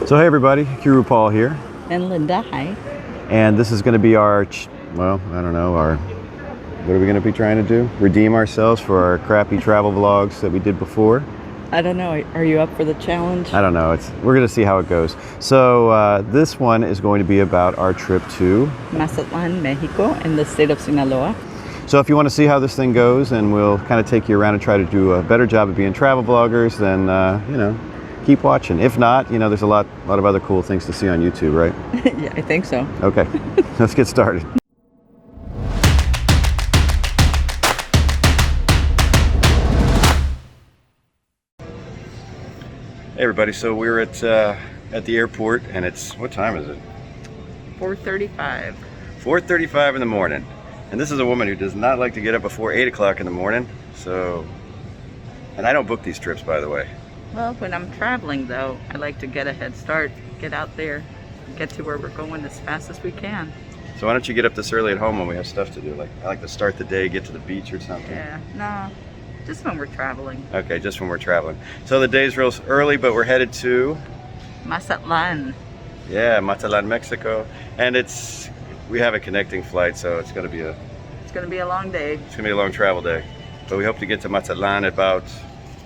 So hey everybody, Kuru Paul here. And Linda, hi. And this is going to be our, well, I don't know, what are we going to be trying to do? Redeem ourselves for our crappy travel vlogs that we did before? I don't know, are you up for the challenge? I don't know, we're going to see how it goes. So this one is going to be about our trip to Mazatlán, Mexico, in the state of Sinaloa. So if you want to see how this thing goes, and we'll kind of take you around and try to do a better job of being travel vloggers, then, you know, keep watching. If not, you know, there's a lot of other cool things to see on YouTube, right? Yeah, I think so. Okay, let's get started. Hey everybody, so we're at the airport, and it's, what time is it? 4:35. 4:35 in the morning. And this is a woman who does not like to get up before 8 o'clock in the morning. So, and I don't book these trips, by the way. Well, when I'm traveling though, I like to get a head start, get out there, get to where we're going as fast as we can. So why don't you get up this early at home when we have stuff to do? Like, I like to start the day, get to the beach or something. Yeah, no, just when we're traveling. Okay, just when we're traveling. So the day's real early, but we're headed to Mazatlán. Yeah, Mazatlán, Mexico. And we have a connecting flight, so it's gonna be a long day. It's gonna be a long travel day. But we hope to get to Mazatlán at about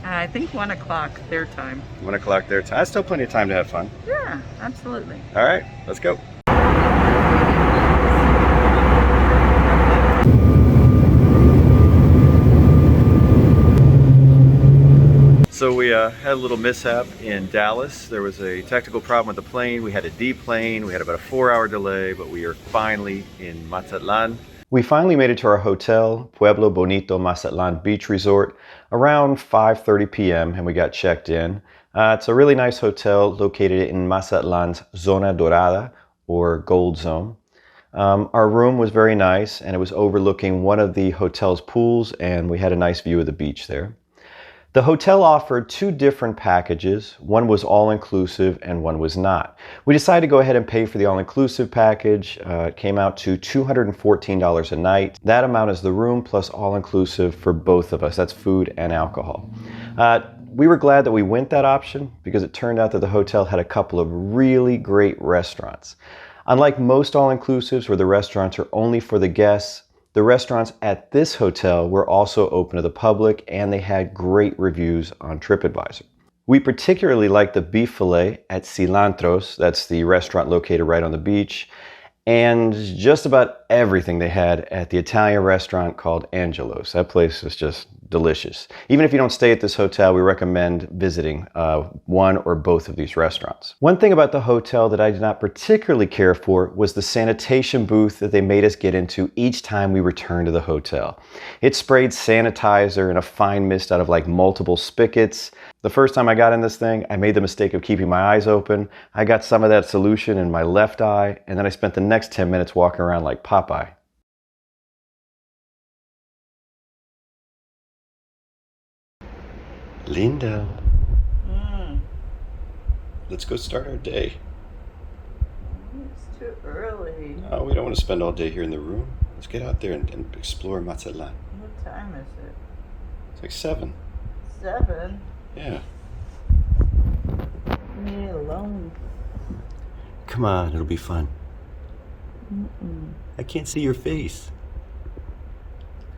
I think 1 o'clock their time. 1 o'clock their time. That's still plenty of time to have fun. Yeah, absolutely. All right, let's go. So we had a little mishap in Dallas. There was a technical problem with the plane. We had to deplane. We had about a 4-hour delay, but we are finally in Mazatlán. We finally made it to our hotel, Pueblo, Bonito, Mazatlán Beach Resort, around 5:30 p.m. and we got checked in. It's a really nice hotel located in Mazatlán's Zona Dorada, or Gold Zone. Our room was very nice, and it was overlooking one of the hotel's pools, and we had a nice view of the beach there. The hotel offered 2 different packages. One was all-inclusive and one was not. We decided to go ahead and pay for the all-inclusive package. It came out to $214 a night. That amount is the room plus all-inclusive for both of us. That's food and alcohol. We were glad that we went that option because it turned out that the hotel had a couple of really great restaurants. Unlike most all-inclusives where the restaurants are only for the guests, the restaurants at this hotel were also open to the public, and they had great reviews on TripAdvisor. We particularly liked the beef fillet at Cilantro's, that's the restaurant located right on the beach, and just about everything they had at the Italian restaurant called Angelo's. That place was just delicious. Even if you don't stay at this hotel, we recommend visiting one or both of these restaurants. One thing about the hotel that I did not particularly care for was the sanitation booth that they made us get into each time we returned to the hotel. It sprayed sanitizer in a fine mist out of like multiple spigots. The first time I got in this thing, I made the mistake of keeping my eyes open. I got some of that solution in my left eye, and then I spent the next 10 minutes walking around like Popeye. Linda. Let's go start our day. It's too early. Oh, we don't want to spend all day here in the room. Let's get out there and explore Mazatlán. What time is it? It's like 7. 7? Yeah. Leave me alone. Come on, it'll be fun. Mm-mm. I can't see your face.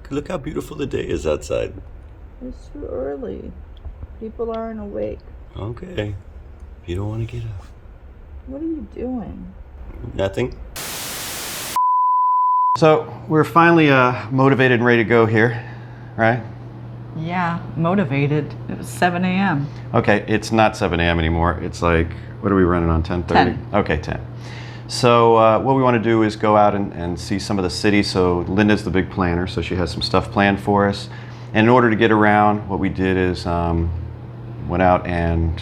Look how beautiful the day is outside. It's too early. People aren't awake. Okay. If you don't want to get up. What are you doing? Nothing. So we're finally motivated and ready to go here, right? Yeah, motivated. It was 7 a.m. Okay, it's not 7 a.m. anymore. It's like, what are we running on, 10:30? 10. Okay, 10. So what we want to do is go out and see some of the cities. So Linda's the big planner, so she has some stuff planned for us. And in order to get around, what we did is went out and...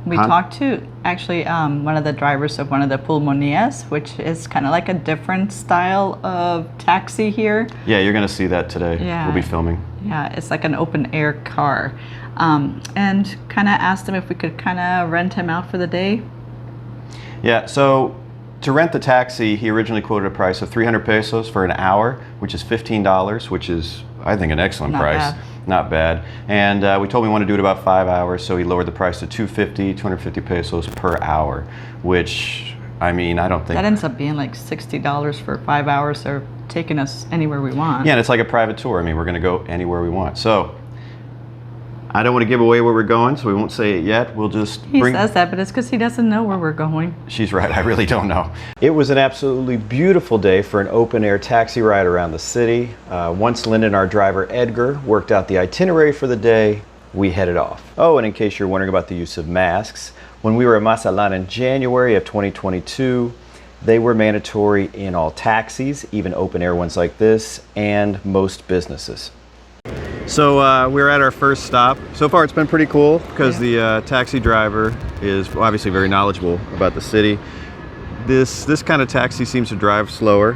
We talked to actually one of the drivers of one of the pulmonías, which is kind of like a different style of taxi here. Yeah, you're going to see that today. Yeah. We'll be filming. Yeah, it's like an open air car. And kind of asked him if we could kind of rent him out for the day. Yeah, so to rent the taxi, he originally quoted a price of 300 pesos for an hour, which is $15, which is I think, an excellent Not price. bad. Not bad. And we told him we want to do it about 5 hours, so he lowered the price to 250 pesos per hour, which, I mean, I don't think... That ends up being like $60 for 5 hours. They're taking us anywhere we want. Yeah, and it's like a private tour. I mean, we're going to go anywhere we want. So, I don't want to give away where we're going, so we won't say it yet. We'll just He says that, but it's because he doesn't know where we're going. She's right, I really don't know. It was an absolutely beautiful day for an open-air taxi ride around the city. Once Linda and our driver Edgar worked out the itinerary for the day, we headed off. Oh, and in case you're wondering about the use of masks, when we were at Mazatlán in January of 2022, they were mandatory in all taxis, even open-air ones like this, and most businesses. So we're at our first stop. So far it's been pretty cool because the taxi driver is obviously very knowledgeable about the city. This kind of taxi seems to drive slower.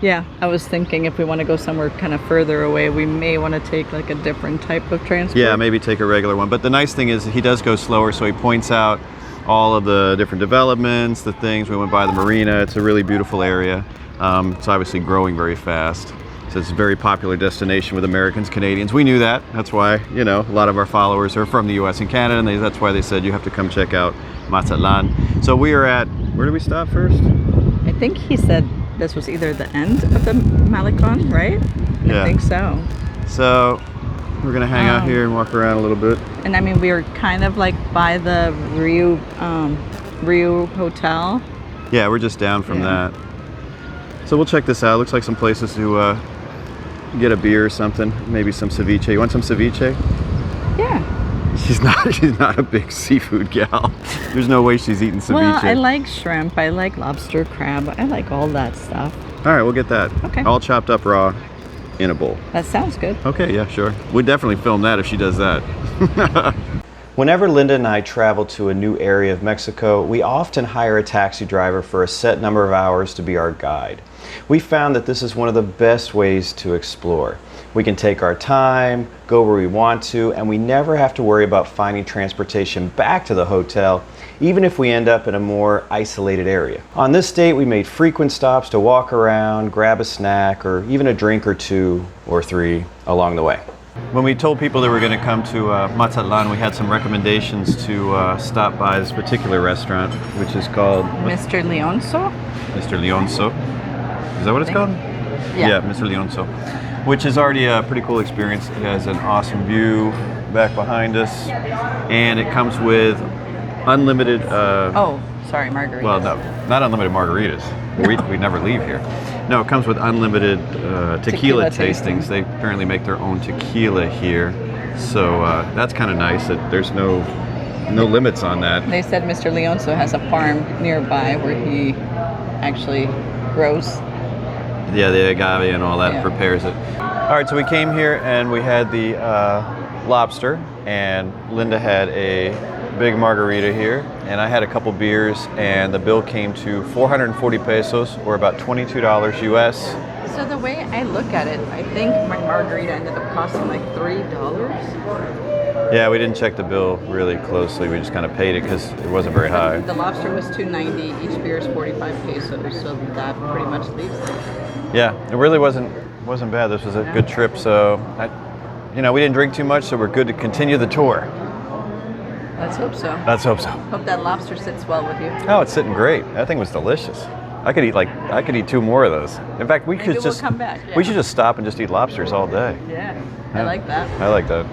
Yeah, I was thinking if we want to go somewhere kind of further away, we may want to take like a different type of transport. Yeah, maybe take a regular one. But the nice thing is he does go slower, so he points out all of the different developments, the things. We went by the marina. It's a really beautiful area. It's obviously growing very fast. It's a very popular destination with Americans, Canadians. We knew that. That's why, you know, a lot of our followers are from the US and Canada, and that's why they said you have to come check out Mazatlán. So we are at, where did we stop first? I think he said this was either the end of the Malecon, right? Yeah. I think so. So we're gonna hang out here and walk around a little bit. And I mean, we were kind of like by the Rio Hotel. Yeah, we're just down from that. So we'll check this out. Looks like some places to get a beer or something. Maybe some ceviche. You want some ceviche? Yeah. She's not a big seafood gal. There's no way she's eating ceviche. Well, I like shrimp. I like lobster, crab. I like all that stuff. All right, we'll get that. Okay. All chopped up raw in a bowl. That sounds good. Okay, yeah, sure. We'd definitely film that if she does that. Whenever Linda and I travel to a new area of Mexico, we often hire a taxi driver for a set number of hours to be our guide. We found that this is one of the best ways to explore. We can take our time, go where we want to, and we never have to worry about finding transportation back to the hotel, even if we end up in a more isolated area. On this date, we made frequent stops to walk around, grab a snack, or even a drink or two or three along the way. When we told people that we were going to come to Mazatlán, we had some recommendations to stop by this particular restaurant, which is called... Mr. Leonso? Mr. Leonso. Is that what it's called? Yeah, Mr. Leonso. Which is already a pretty cool experience. It has an awesome view back behind us, and it comes with unlimited... oh, sorry, margaritas. Well, no, not unlimited margaritas. We never leave here. No, it comes with unlimited tequila tastings. They apparently make their own tequila here, so that's kind of nice that there's no limits on that. They said Mr. Leonso has a farm nearby where he actually grows. Yeah, the agave and all that, prepares it. All right, so we came here and we had the lobster, and Linda had a big margarita here, and I had a couple beers, and the bill came to 440 pesos, or about $22 US. So the way I look at it, I think my margarita ended up costing like $3. Yeah, we didn't check the bill really closely. We just kind of paid it because it wasn't very high. The lobster was $2.90. Each beer is 45 pesos, so that pretty much leaves it. Yeah, it really wasn't bad. This was a good trip, so we didn't drink too much, so we're good to continue the tour. Let's hope so. Let's hope so. Hope that lobster sits well with you. Oh, it's sitting great. That thing was delicious. I could eat 2 more of those. In fact, we could just come back. Yeah. We should just stop and just eat lobsters all day. Yeah, I like that. I like that.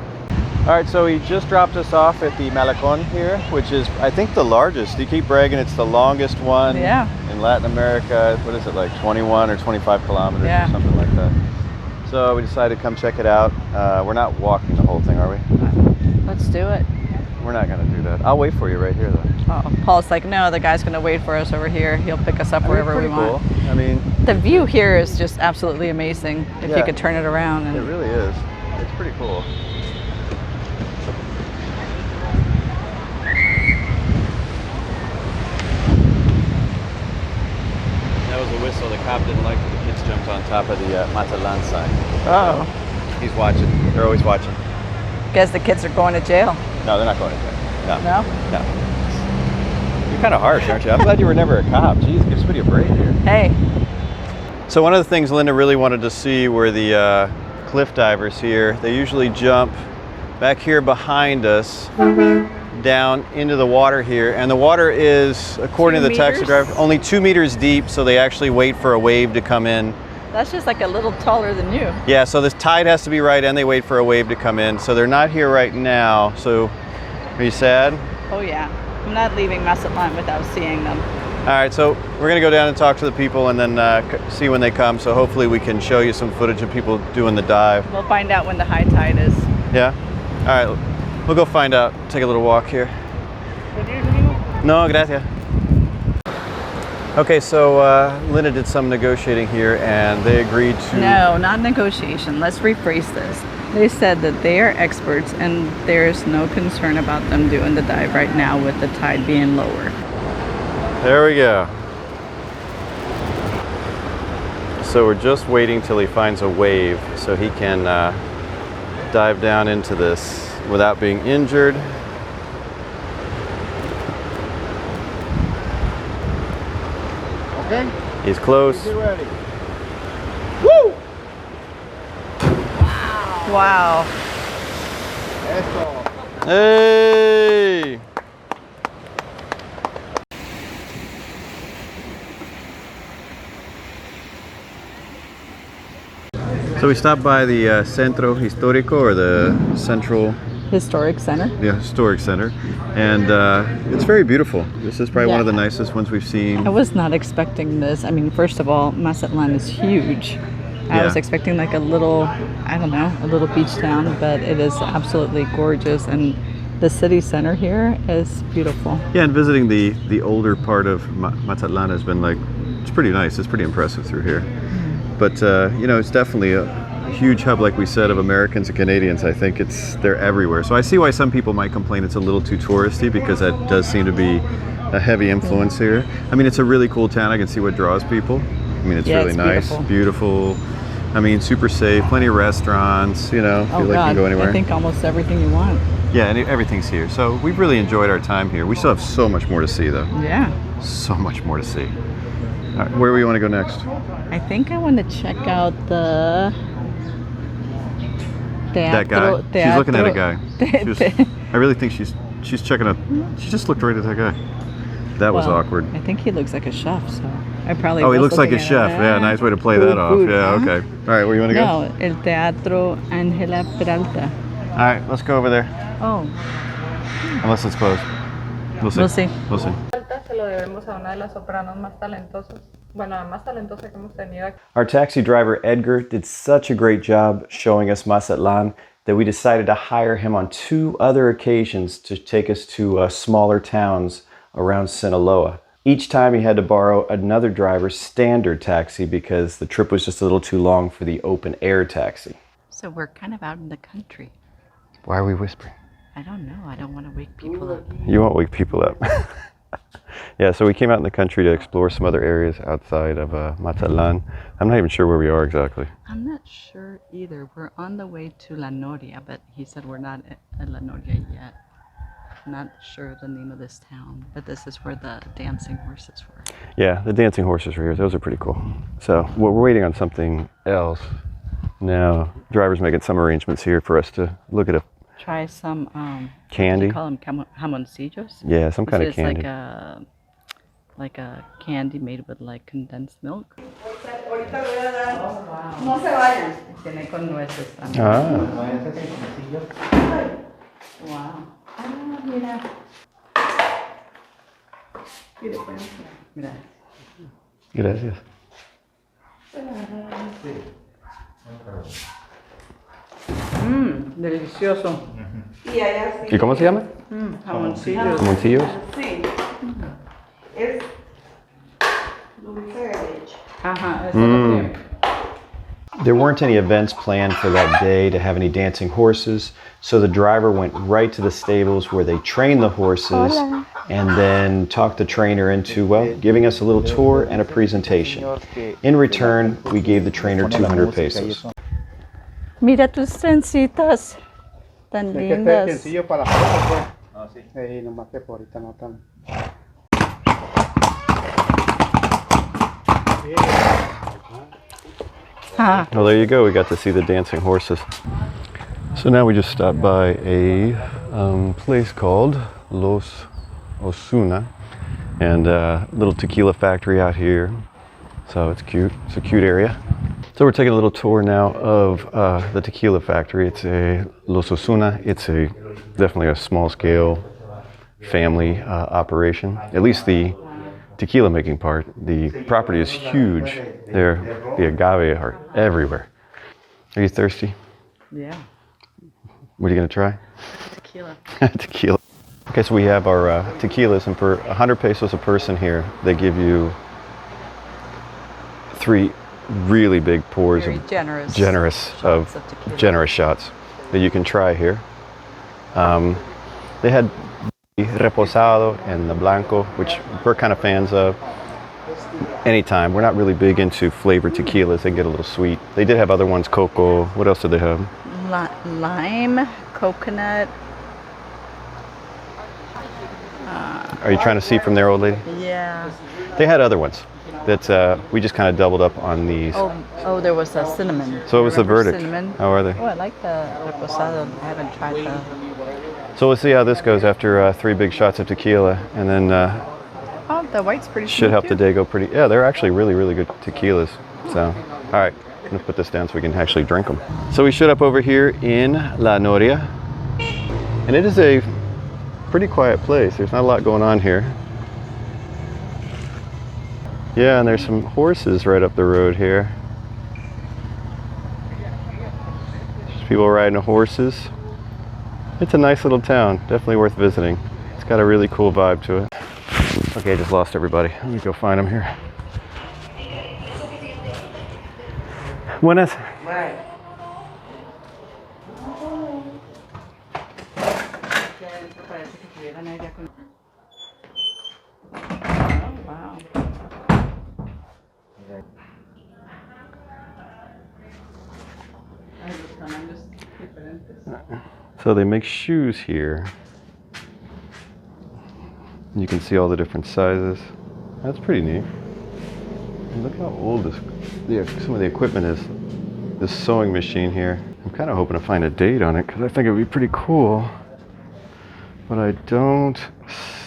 All right, so he just dropped us off at the Malecon here, which is, I think, the largest. You keep bragging it's the longest one in Latin America. What is it, like 21 or 25 kilometers or something like that? So we decided to come check it out. We're not walking the whole thing, are we? Let's do it. We're not going to do that. I'll wait for you right here, though. Oh, Paul's like, no, the guy's going to wait for us over here. He'll pick us up wherever we want. Cool. I mean, the view here is just absolutely amazing. If you could turn it around. And it really is. It's pretty cool. That was a whistle. The cop didn't like that the kids jumped on top of the Mazatlán sign. Oh. He's watching. They're always watching. Guess the kids are going to jail. No, they're not going to jail. No? No. You're kind of harsh, aren't you? I'm glad you were never a cop. Jeez, give somebody a break here. Hey. So one of the things Linda really wanted to see were the cliff divers here. They usually jump back here behind us down into the water here. And the water is, according to the taxi driver, only 2 meters deep, so they actually wait for a wave to come in. That's just like a little taller than you. Yeah, so this tide has to be right and they wait for a wave to come in. So they're not here right now. So are you sad? Oh yeah, I'm not leaving Mazatlán without seeing them. All right, so we're gonna go down and talk to the people and then see when they come. So hopefully we can show you some footage of people doing the dive. We'll find out when the high tide is. Yeah? All right, we'll go find out. Take a little walk here. No, gracias. Okay, so Linda did some negotiating here and they agreed to... No, not negotiation. Let's rephrase this. They said that they are experts and there's no concern about them doing the dive right now with the tide being lower. There we go. So we're just waiting till he finds a wave so he can dive down into this without being injured. Okay. He's close. Get ready. Woo! Wow. Eso. Hey! So we stopped by the Centro Histórico, or the Central Historic Center. Historic Center, and it's very beautiful. This is probably one of the nicest ones we've seen. I was not expecting this. I mean, first of all, Mazatlán is huge. I was expecting like a little, I don't know, a little beach town, but it is absolutely gorgeous, and the city center here is beautiful. Yeah, and visiting the older part of Mazatlán has been like, it's pretty nice. It's pretty impressive through here. But you know, it's definitely a huge hub, like we said, of Americans and Canadians. I think they're everywhere. So I see why some people might complain it's a little too touristy, because that does seem to be a heavy influence here. I mean, it's a really cool town. I can see what draws people. I mean, it's really nice, beautiful. I mean, super safe, plenty of restaurants, you know, feel like you can go anywhere. I think almost everything you want. Yeah, and everything's here. So we've really enjoyed our time here. We still have so much more to see, though. Yeah. So much more to see. All right, where do we want to go next? I think I want to check out the That guy. She's looking at a guy. I really think she's checking out. She just looked right at that guy. That was awkward. I think he looks like a chef, so I probably. Oh, he looks like a chef. Yeah, nice way to play that off. Yeah, okay. All right, where you want to go? No, El Teatro Ángela Peralta. All right, let's go over there. Oh. Unless it's closed. We'll see. We'll see. We'll see. Se lo debemos a una de las sopranos más talentosas. Bueno, la más talentosa que hemos tenido aquí. Our taxi driver Edgar did such a great job showing us Mazatlán that we decided to hire him on 2 other occasions to take us to smaller towns around Sinaloa. Each time he had to borrow another driver's standard taxi because the trip was just a little too long for the open air taxi. So we're kind of out in the country. Why are we whispering? I don't know. I don't want to wake people up. You won't wake people up. Yeah, so we came out in the country to explore some other areas outside of Mazatlán. I'm not even sure where we are exactly. I'm not sure either. We're on the way to La Noria, but he said we're not at La Noria yet. Not sure the name of this town, but this is where the dancing horses were. Yeah, the dancing horses were here. Those are pretty cool. So we're waiting on something else. Now, driver's making some arrangements here for us to look at a try some candy. You call them jamoncillos? Yeah, some kind of candy. It's like a candy made with like condensed milk. Oh, wow. Tiene con nueces también. Wow. Ah, mira. Mira. Gracias. Delicioso. ¿Y cómo se llama? Jamoncillos. ¿Jamoncillos? Sí. Es dulce de leche. Ajá, eso es lo que... There weren't any events planned for that day to have any dancing horses, so the driver went right to the stables where they trained the horses and then talked the trainer into, well, giving us a little tour and a presentation. In return, we gave the trainer 200 pesos. Mira tus trencitas tan lindas. Sencillo para la foto, pues. Sí, nomás que por ahorita no tan. Ah. Well, there you go. We got to see the dancing horses. So now we just stopped by a place called Los Osuna, and a little tequila factory out here. So it's cute. It's a cute area. So we're taking a little tour now of the tequila factory. It's a Los Osuna. It's definitely a small scale family operation. At least the tequila making part. The property is huge. The agave are everywhere. Are you thirsty? Yeah. What are you gonna try? Tequila. Tequila. Okay, so we have our tequilas, and for 100 pesos a person here, they give you 3 really big pours Very of generous of tequila. generous shots that you can try here. They had the reposado and the blanco, which we're kind of fans of. Anytime. We're not really big into flavored tequilas. They get a little sweet. They did have other ones, cocoa. What else did they have? Lime, coconut. Are you trying to see from there, old lady? Yeah. They had other ones that we just kind of doubled up on these. Oh, there was a cinnamon. So what was the Remember verdict? Cinnamon? How are they? Oh, I like the reposado. I haven't tried the. So we'll see how this goes after 3 big shots of tequila, and then Oh, the white's pretty. should smooth help the too. day go pretty. Yeah, they're actually really, really good tequilas. So, all right, I'm gonna put this down so we can actually drink them. So we showed up over here in La Noria, and it is a pretty quiet place. There's not a lot going on here. Yeah, and there's some horses right up the road here. There's people riding horses. It's a nice little town, definitely worth visiting. It's got a really cool vibe to it. Okay, I just lost everybody. Let me go find them here. Buenas. Wow. So they make shoes here. You can see all the different sizes. That's pretty neat. And look how old some of the equipment is. This sewing machine here. I'm kind of hoping to find a date on it because I think it would be pretty cool. But I don't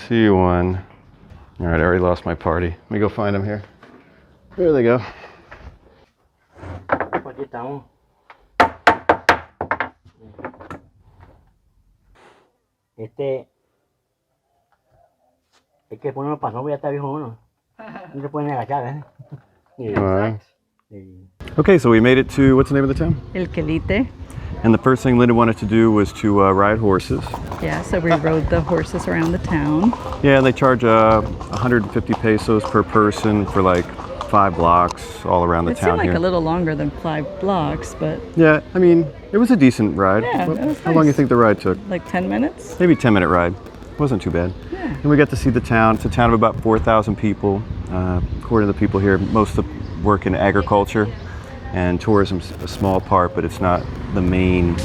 see one. All right, I already lost my party. Let me go find them here. There they go. Aquí estamos. Es que ponerlo para no ya está viejo uno. No se pueden agachar, ¿eh? All right. Okay, so we made it to, what's the name of the town? El Quelite. And the first thing Linda wanted to do was to ride horses. Yeah, so we rode the horses around the town. Yeah, and they charge 150 pesos per person for like 5 blocks all around the It town seemed like here. a little longer than 5 blocks, but Yeah, I mean, it was a decent ride. Yeah, it was How long do you nice. think the ride took? like 10 minutes. Maybe 10-minute ride. Wasn't too bad. Yeah. And we got to see the town. It's a town of about 4,000 people. According to the people here, most of them work in agriculture, and tourism's a small part, but it's not the main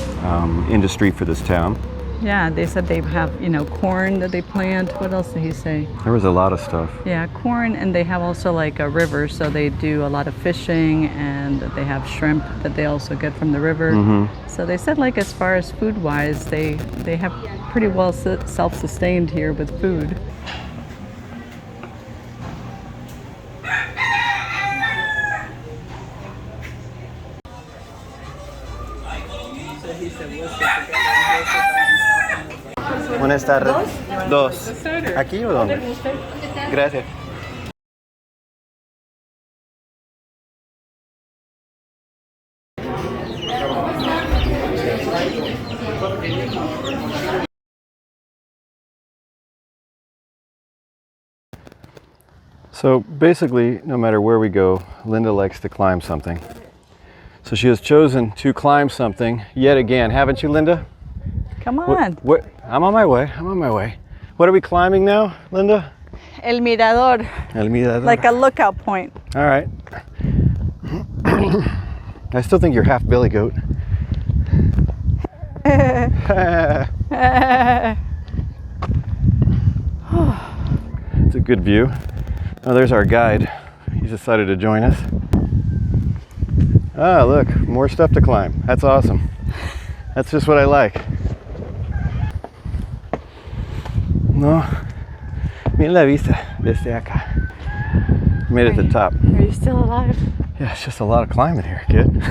industry for this town. Yeah, they said they have, corn that they plant. What else did he say? There was a lot of stuff. Yeah, corn, and they have also like a river, so they do a lot of fishing, and they have shrimp that they also get from the river. So they said like as far as food-wise, they have pretty well self-sustained here with food. Buenas tardes. Dos. ¿Aquí o dónde? Gracias. So basically, no matter where we go, Linda likes to climb something. So she has chosen to climb something yet again, haven't you, Linda? Come on. What? I'm on my way. I'm on my way. What are we climbing now, Linda? El Mirador, El Mirador. like a lookout point. All right. I still think you're half billy goat. It's a good view. Oh, there's our guide. He's decided to join us. Ah, look, more stuff to climb. That's awesome. That's just what I like. No, mira la vista desde acá. Made it to the top. Are you still alive? Yeah, it's just a lot of climbing here, kid.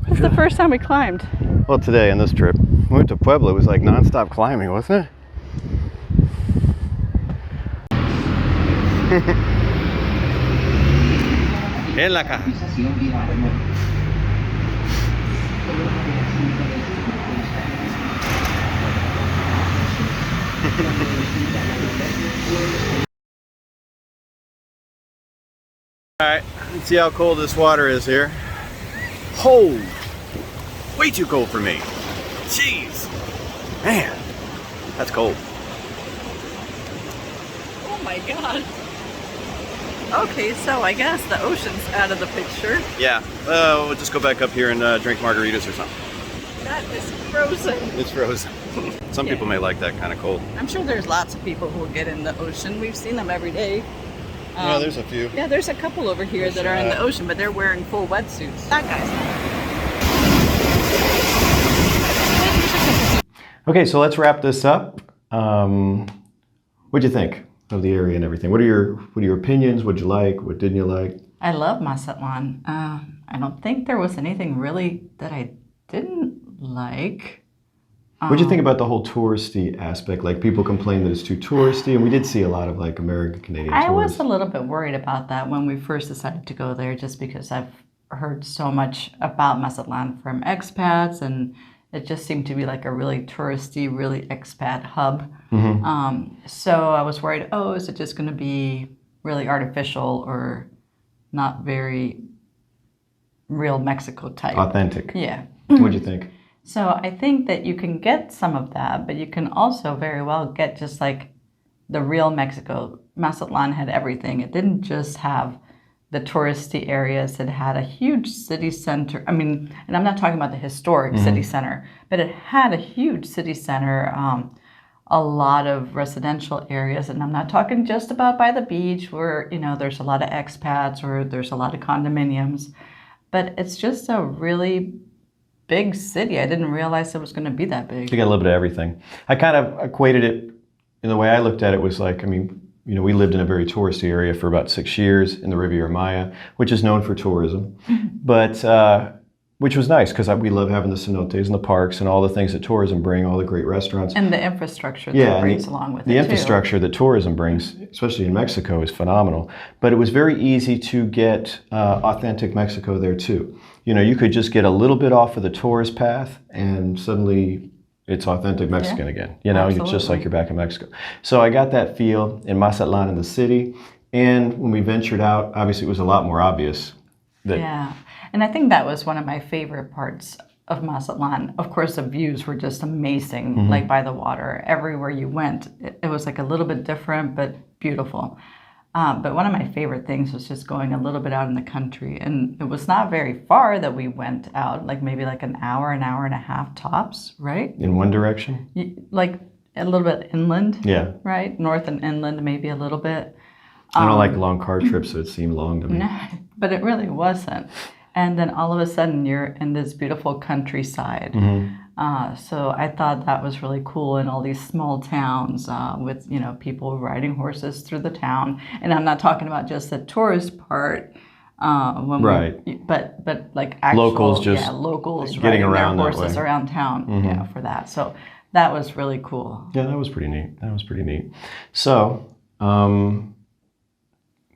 It's the first time we climbed. Well, today on this trip, we went to Pueblo. It was like non-stop climbing, wasn't it? En la caja. All right, let's see how cold this water is here. Cold. Way too cold for me. Jeez. Man, that's cold. Oh my god. Okay, so I guess the ocean's out of the picture. Yeah, we'll just go back up here and drink margaritas or something. That is frozen. It's frozen. Some people may like that kind of cold. I'm sure there's lots of people who will get in the ocean. We've seen them every day. Yeah, there's a few. Yeah, there's a couple over here that are in the ocean, but they're wearing full wetsuits. That guy's not. Okay, so let's wrap this up. What'd you think of the area and everything? What are your opinions? What'd you like? What didn't you like? I love Mazatlán. I don't think there was anything really that I didn't like. What'd you think about the whole touristy aspect? Like people complain that it's too touristy, and we did see a lot of like American Canadian tourists. I was a little bit worried about that when we first decided to go there, just because I've heard so much about Mazatlán from expats, and it just seemed to be like a really touristy, really expat hub. So I was worried, oh, is it just going to be really artificial or not very real Mexico type? Authentic. Yeah. What'd you think? So I think that you can get some of that, but you can also very well get just like the real Mexico. Mazatlán had everything. It didn't just have the touristy areas. It had a huge city center. I mean, and I'm not talking about the historic city center, but it had a huge city center, a lot of residential areas. And I'm not talking just about by the beach where, you know, there's a lot of expats or there's a lot of condominiums, but it's just a really big city. I didn't realize it was going to be that big. You got a little bit of everything. I kind of equated it, in the way I looked at it was like, I mean, you know, we lived in a very touristy area for about 6 years in the Riviera Maya, which is known for tourism, but which was nice because we love having the cenotes and the parks and all the things that tourism bring, all the great restaurants. And the infrastructure that brings along with it, the infrastructure that tourism brings, especially in Mexico, is phenomenal. But it was very easy to get authentic Mexico there too. You know, you could just get a little bit off of the tourist path and suddenly it's authentic Mexican again. You know, it's just like you're back in Mexico. So I got that feel in Mazatlán in the city. And when we ventured out, obviously it was a lot more obvious that... Yeah, and I think that was one of my favorite parts of Mazatlán. Of course, the views were just amazing, like by the water. Everywhere you went, it was like a little bit different, but beautiful. But one of my favorite things was just going a little bit out in the country. And it was not very far that we went out, like maybe like an hour and a half tops, right? In one direction? Like a little bit inland, Yeah. right? North and inland, maybe a little bit. I don't like long car trips, so it seemed long to me. No, but it really wasn't. And then all of a sudden you're in this beautiful countryside. So I thought that was really cool, in all these small towns with, you know, people riding horses through the town. And I'm not talking about just the tourist part, but like actual locals just locals getting riding around their that horses way. around town, yeah, for that. So that was really cool. Yeah, that was pretty neat. That was pretty neat. So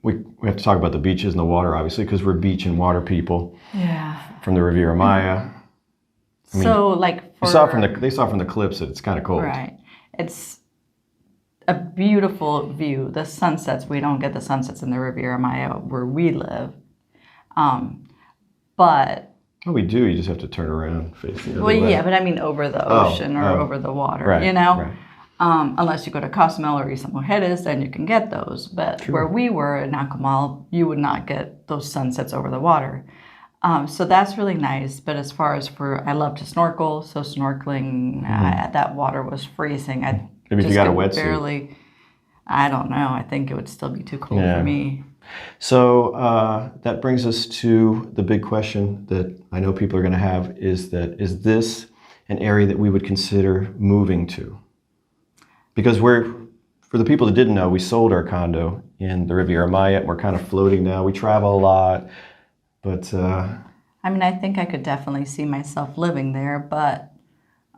we have to talk about the beaches and the water, obviously, because we're beach and water people. Yeah. From the Riviera Maya. I mean, so like they saw from the clips that it's kind of cold. Right. It's a beautiful view. The sunsets, we don't get the sunsets in the Riviera Maya where we live. But well, we do. You just have to turn around, face the other well, way. yeah, but I mean over the ocean or over the water, right, you know? Right. Unless you go to Cozumel or Isla Mujeres, then you can get those. But where we were in Akumal, you would not get those sunsets over the water. So that's really nice. But as far as I love to snorkel, so snorkeling, that water was freezing. Maybe if you got a wetsuit. I don't know. I think it would still be too cold Yeah. for me. So that brings us to the big question that I know people are going to have is this an area that we would consider moving to? Because for the people that didn't know, we sold our condo in the Riviera Maya. We're kind of floating now. We travel a lot, but... I mean, I think I could definitely see myself living there, but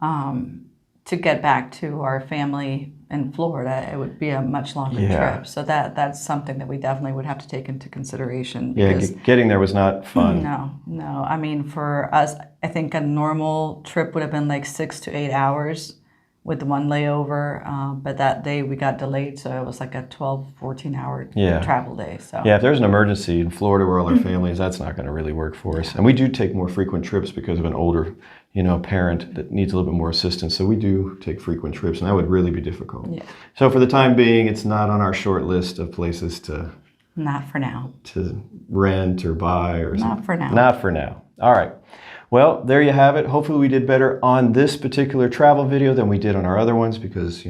to get back to our family in Florida, it would be a much longer trip. So that's something that we definitely would have to take into consideration. Because, getting there was not fun. No. I mean, for us, I think a normal trip would have been like 6 to 8 hours with one layover. But that day we got delayed, so it was like a 12, 14-hour travel day. So yeah, if there's an emergency in Florida where all our family is, that's not going to really work for us. And we do take more frequent trips because of an older parent that needs a little bit more assistance. So we do take frequent trips, and that would really be difficult. Yeah. So for the time being, it's not on our short list of places to... Not for now. To rent or buy or something. Not for now. Not for now. All right. Well, there you have it. Hopefully we did better on this particular travel video than we did on our other ones because,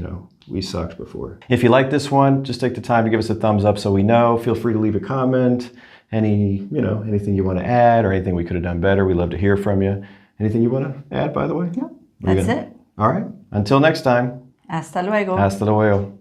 we sucked before. If you like this one, just take the time to give us a thumbs up so we know. Feel free to leave a comment. Anything you want to add or anything we could have done better. We'd love to hear from you. Anything you want to add, by the way? No, that's it. All right. Until next time. Hasta luego. Hasta luego.